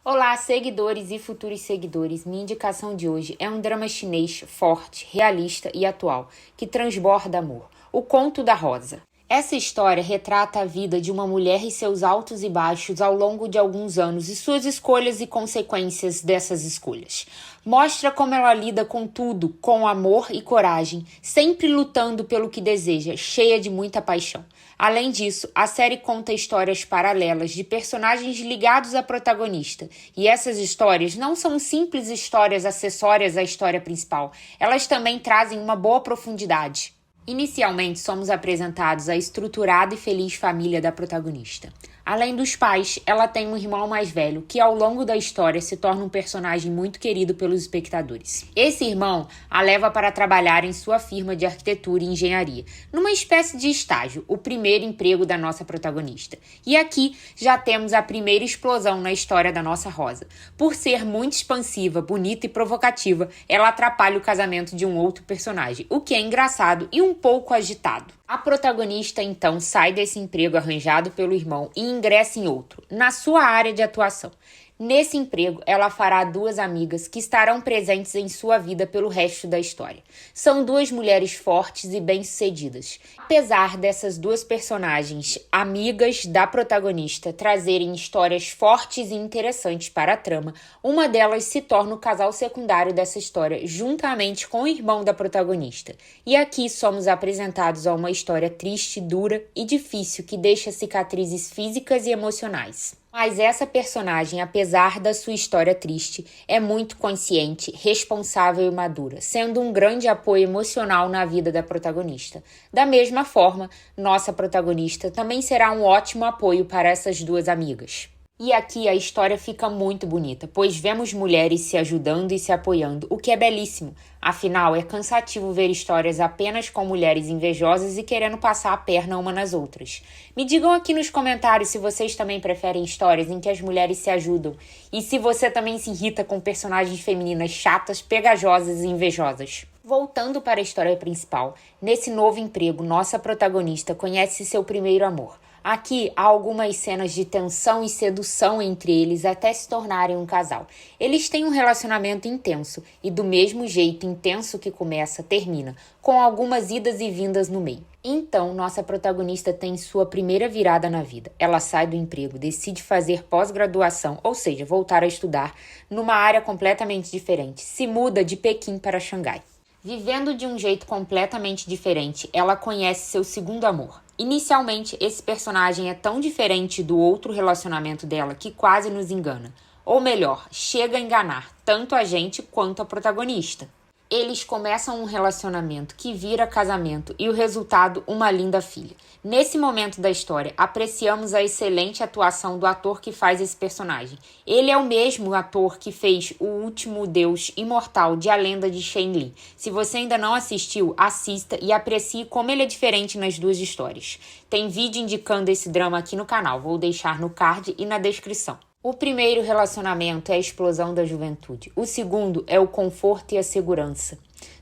Olá, seguidores e futuros seguidores. Minha indicação de hoje é um drama chinês forte, realista e atual, que transborda amor. O Conto da Rosa. Essa história retrata a vida de uma mulher e seus altos e baixos ao longo de alguns anos e suas escolhas e consequências dessas escolhas. Mostra como ela lida com tudo, com amor e coragem, sempre lutando pelo que deseja, cheia de muita paixão. Além disso, a série conta histórias paralelas de personagens ligados à protagonista, e essas histórias não são simples histórias acessórias à história principal, elas também trazem uma boa profundidade. Inicialmente, somos apresentados à estruturada e feliz família da protagonista. Além dos pais, ela tem um irmão mais velho, que ao longo da história se torna um personagem muito querido pelos espectadores. Esse irmão a leva para trabalhar em sua firma de arquitetura e engenharia, numa espécie de estágio, o primeiro emprego da nossa protagonista. E aqui já temos a primeira explosão na história da nossa Rosa. Por ser muito expansiva, bonita e provocativa, ela atrapalha o casamento de um outro personagem, o que é engraçado e um pouco agitado. A protagonista, então, sai desse emprego arranjado pelo irmão e ingressa em outro, na sua área de atuação. Nesse emprego, ela fará duas amigas que estarão presentes em sua vida pelo resto da história. São duas mulheres fortes e bem-sucedidas. Apesar dessas duas personagens, amigas da protagonista, trazerem histórias fortes e interessantes para a trama, uma delas se torna o casal secundário dessa história, juntamente com o irmão da protagonista. E aqui somos apresentados a uma história triste, dura e difícil que deixa cicatrizes físicas e emocionais. Mas essa personagem, apesar da sua história triste, é muito consciente, responsável e madura, sendo um grande apoio emocional na vida da protagonista. Da mesma forma, nossa protagonista também será um ótimo apoio para essas duas amigas. E aqui a história fica muito bonita, pois vemos mulheres se ajudando e se apoiando, o que é belíssimo. Afinal, é cansativo ver histórias apenas com mulheres invejosas e querendo passar a perna uma nas outras. Me digam aqui nos comentários se vocês também preferem histórias em que as mulheres se ajudam e se você também se irrita com personagens femininas chatas, pegajosas e invejosas. Voltando para a história principal, nesse novo emprego, nossa protagonista conhece seu primeiro amor. Aqui há algumas cenas de tensão e sedução entre eles até se tornarem um casal. Eles têm um relacionamento intenso e do mesmo jeito intenso que começa, termina, com algumas idas e vindas no meio. Então, nossa protagonista tem sua primeira virada na vida. Ela sai do emprego, decide fazer pós-graduação, ou seja, voltar a estudar, numa área completamente diferente. Se muda de Pequim para Xangai. Vivendo de um jeito completamente diferente, ela conhece seu segundo amor. Inicialmente, esse personagem é tão diferente do outro relacionamento dela que quase nos engana. Ou melhor, chega a enganar tanto a gente quanto a protagonista. Eles começam um relacionamento que vira casamento e o resultado, uma linda filha. Nesse momento da história, apreciamos a excelente atuação do ator que faz esse personagem. Ele é o mesmo ator que fez o último deus imortal de A Lenda de Shen-Li. Se você ainda não assistiu, assista e aprecie como ele é diferente nas duas histórias. Tem vídeo indicando esse drama aqui no canal, vou deixar no card e na descrição. O primeiro relacionamento é a explosão da juventude. O segundo é o conforto e a segurança.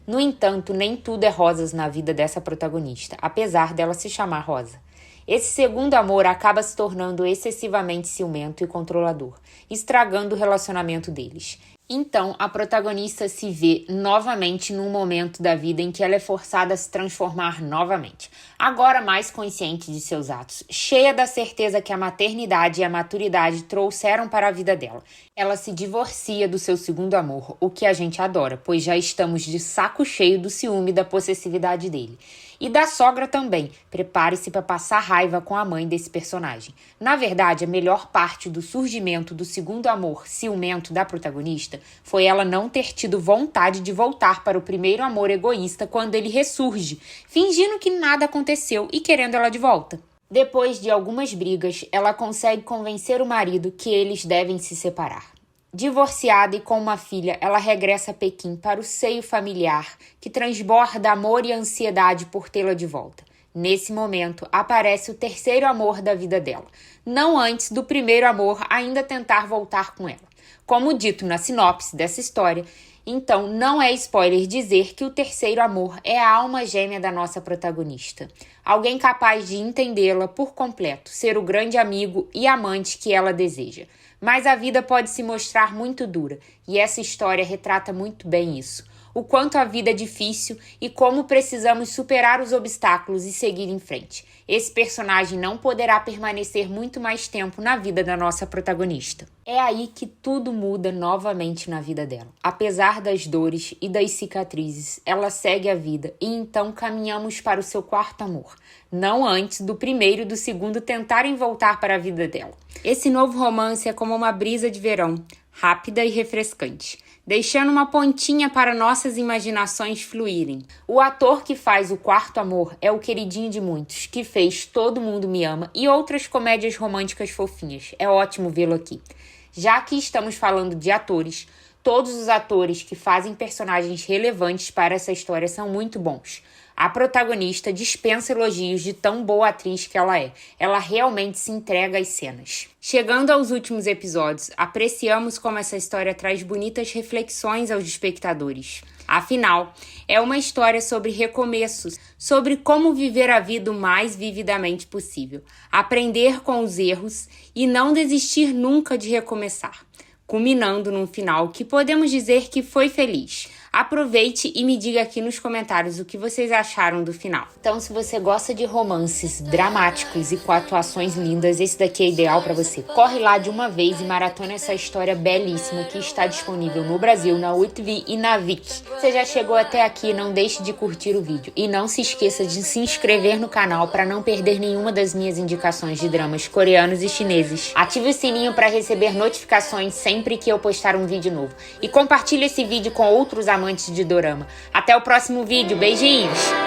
No entanto, nem tudo é rosas na vida dessa protagonista, apesar dela se chamar Rosa. Esse segundo amor acaba se tornando excessivamente ciumento e controlador, estragando o relacionamento deles. Então, a protagonista se vê novamente num momento da vida em que ela é forçada a se transformar novamente. Agora mais consciente de seus atos, cheia da certeza que a maternidade e a maturidade trouxeram para a vida dela. Ela se divorcia do seu segundo amor, o que a gente adora, pois já estamos de saco cheio do ciúme e da possessividade dele. E da sogra também. Prepare-se para passar raiva com a mãe desse personagem. Na verdade, a melhor parte do surgimento do segundo amor ciumento da protagonista foi ela não ter tido vontade de voltar para o primeiro amor egoísta quando ele ressurge, fingindo que nada aconteceu e querendo ela de volta. Depois de algumas brigas, ela consegue convencer o marido que eles devem se separar. Divorciada e com uma filha, ela regressa a Pequim para o seio familiar, que transborda amor e ansiedade por tê-la de volta. Nesse momento, aparece o terceiro amor da vida dela, não antes do primeiro amor ainda tentar voltar com ela. Como dito na sinopse dessa história, então não é spoiler dizer que o terceiro amor é a alma gêmea da nossa protagonista. Alguém capaz de entendê-la por completo, ser o grande amigo e amante que ela deseja. Mas a vida pode se mostrar muito dura, e essa história retrata muito bem isso. O quanto a vida é difícil e como precisamos superar os obstáculos e seguir em frente. Esse personagem não poderá permanecer muito mais tempo na vida da nossa protagonista. É aí que tudo muda novamente na vida dela. Apesar das dores e das cicatrizes, ela segue a vida e então caminhamos para o seu quarto amor. Não antes do primeiro e do segundo tentarem voltar para a vida dela. Esse novo romance é como uma brisa de verão, rápida e refrescante, deixando uma pontinha para nossas imaginações fluírem. O ator que faz O Quarto Amor é o queridinho de muitos, que fez Todo Mundo Me Ama e outras comédias românticas fofinhas. É ótimo vê-lo aqui. Já que estamos falando de atores, todos os atores que fazem personagens relevantes para essa história são muito bons. A protagonista dispensa elogios de tão boa atriz que ela é. Ela realmente se entrega às cenas. Chegando aos últimos episódios, apreciamos como essa história traz bonitas reflexões aos espectadores. Afinal, é uma história sobre recomeços, sobre como viver a vida o mais vividamente possível, aprender com os erros e não desistir nunca de recomeçar, culminando num final que podemos dizer que foi feliz. Aproveite e me diga aqui nos comentários o que vocês acharam do final. Então, se você gosta de romances dramáticos e com atuações lindas, esse daqui é ideal para você. Corre lá de uma vez e maratona essa história belíssima que está disponível no Brasil, na UTV e na Viki. Você já chegou até aqui, não deixe de curtir o vídeo. E não se esqueça de se inscrever no canal para não perder nenhuma das minhas indicações de dramas coreanos e chineses. Ative o sininho para receber notificações sempre que eu postar um vídeo novo. E compartilhe esse vídeo com outros amantes de dorama. Até o próximo vídeo. Beijinhos!